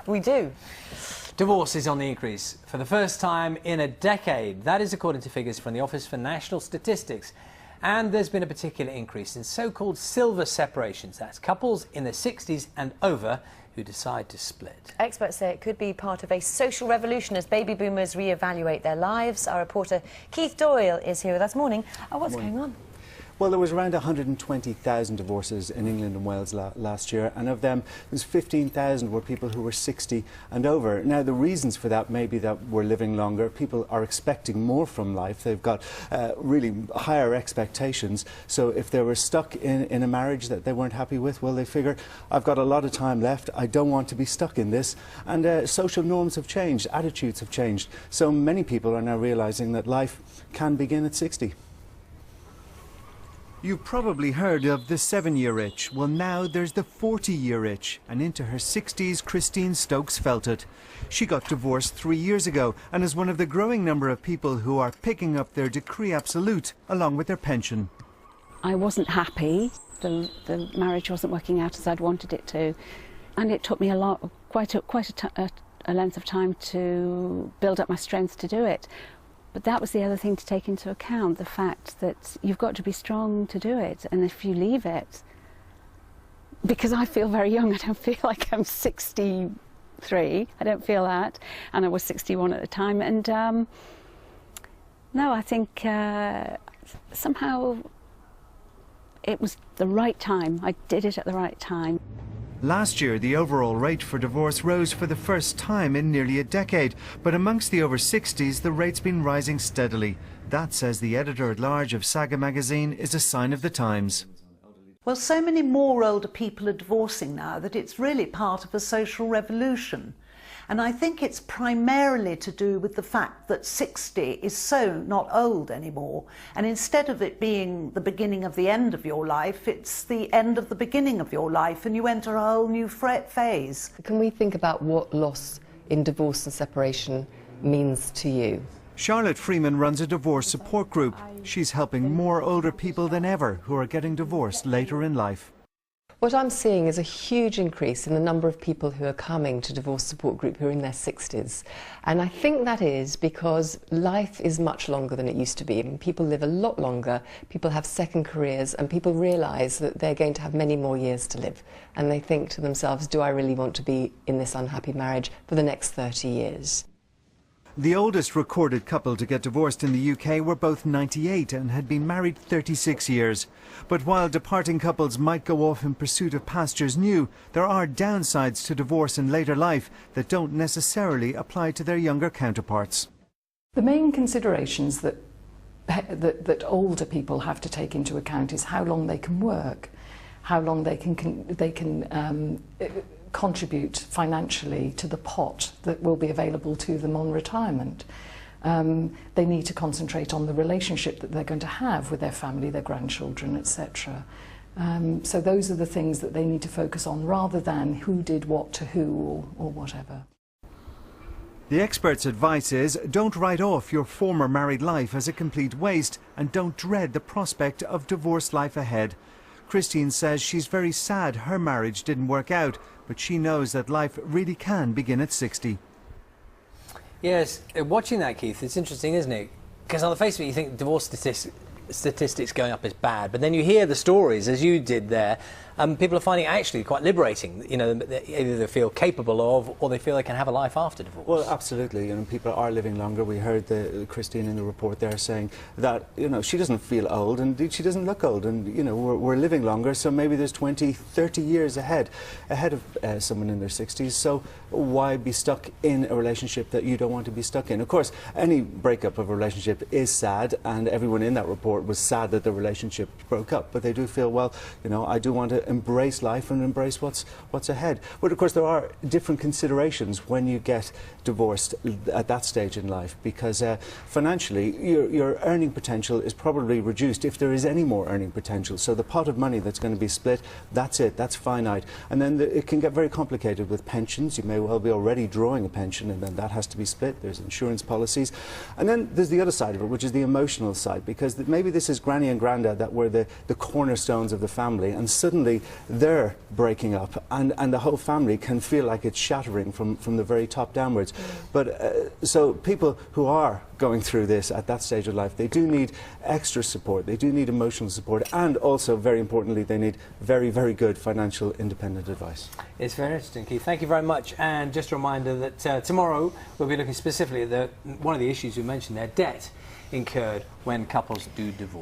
We do. Divorce is on the increase for the first time in a decade. That is according to figures from the Office for National Statistics. And there's been a particular increase in so-called silver separations. That's couples in their 60s and over who decide to split. Experts say it could be part of a social revolution as baby boomers re-evaluate their lives. Our reporter Keith Doyle is here with us. Morning. What's going on? Well, there was around 120,000 divorces in England and Wales last year, and of them, there's 15,000 were people who were 60 and over. Now, the reasons for that may be that we're living longer, people are expecting more from life, they've got really higher expectations, so if they were stuck in a marriage that they weren't happy with, well, they figure, I've got a lot of time left, I don't want to be stuck in this, and social norms have changed, attitudes have changed, so many people are now realising that life can begin at 60. You've probably heard of the 7-year itch. Well, now there's the 40-year itch, and into her 60s, Christine Stokes felt it. She got divorced 3 years ago and is one of the growing number of people who are picking up their decree absolute along with their pension. I wasn't happy. The marriage wasn't working out as I'd wanted it to, and it took me quite a length of time to build up my strength to do it. But that was the other thing to take into account, the fact that you've got to be strong to do it, and if you leave it, because I feel very young, I don't feel like I'm 63, I don't feel that, and I was 61 at the time, and no, I think somehow it was the right time, I did it at the right time. Last year, the overall rate for divorce rose for the first time in nearly a decade, but amongst the over 60s, the rate's been rising steadily. That, says the editor-at-large of Saga magazine, is a sign of the times. Well, so many more older people are divorcing now that it's really part of a social revolution. And I think it's primarily to do with the fact that 60 is so not old anymore. And instead of it being the beginning of the end of your life, it's the end of the beginning of your life, and you enter a whole new phase. Can we think about what loss in divorce and separation means to you? Charlotte Freeman runs a divorce support group. She's helping more older people than ever who are getting divorced later in life. What I'm seeing is a huge increase in the number of people who are coming to divorce support group who are in their 60s. And I think that is because life is much longer than it used to be. I mean, people live a lot longer, people have second careers, and people realise that they're going to have many more years to live. And they think to themselves, do I really want to be in this unhappy marriage for the next 30 years? The oldest recorded couple to get divorced in the UK were both 98 and had been married 36 years. But while departing couples might go off in pursuit of pastures new, there are downsides to divorce in later life that don't necessarily apply to their younger counterparts. The main considerations that older people have to take into account is how long they can work, how long they can contribute financially to the pot that will be available to them on retirement. They need to concentrate on the relationship that they're going to have with their family, their grandchildren, etc. So those are the things that they need to focus on rather than who did what to who or whatever. The expert's advice is don't write off your former married life as a complete waste and don't dread the prospect of divorced life ahead. Christine says she's very sad her marriage didn't work out, but she knows that life really can begin at 60. Yes, watching that, Keith, it's interesting, isn't it? Because on the face of it, you think divorce statistics going up is bad, but then you hear the stories, as you did there, people are finding it actually quite liberating. You know, either they feel capable of, or they feel they can have a life after divorce. Well, absolutely. You know, people are living longer. We heard Christine in the report there saying that, you know, she doesn't feel old and she doesn't look old, and you know, we're living longer. So maybe there's 20, 30 years ahead of someone in their 60s. So why be stuck in a relationship that you don't want to be stuck in? Of course, any breakup of a relationship is sad, and everyone in that report was sad that the relationship broke up. But they do feel, well, you know, I do want to embrace life and embrace what's ahead. But of course there are different considerations when you get divorced at that stage in life, because financially your earning potential is probably reduced if there is any more earning potential. So the pot of money that's going to be split, that's it, that's finite. And then it can get very complicated with pensions. You may well be already drawing a pension and then that has to be split. There's insurance policies. And then there's the other side of it, which is the emotional side, because maybe maybe this is Granny and Grandad that were the cornerstones of the family, and suddenly they're breaking up, and the whole family can feel like it's shattering from the very top downwards. But so people who are going through this at that stage of life, they do need extra support, they do need emotional support, and also, very importantly, they need very, very good financial independent advice. It's very interesting, Keith. Thank you very much. And just a reminder that tomorrow we'll be looking specifically at one of the issues you mentioned there, debt incurred when couples do divorce.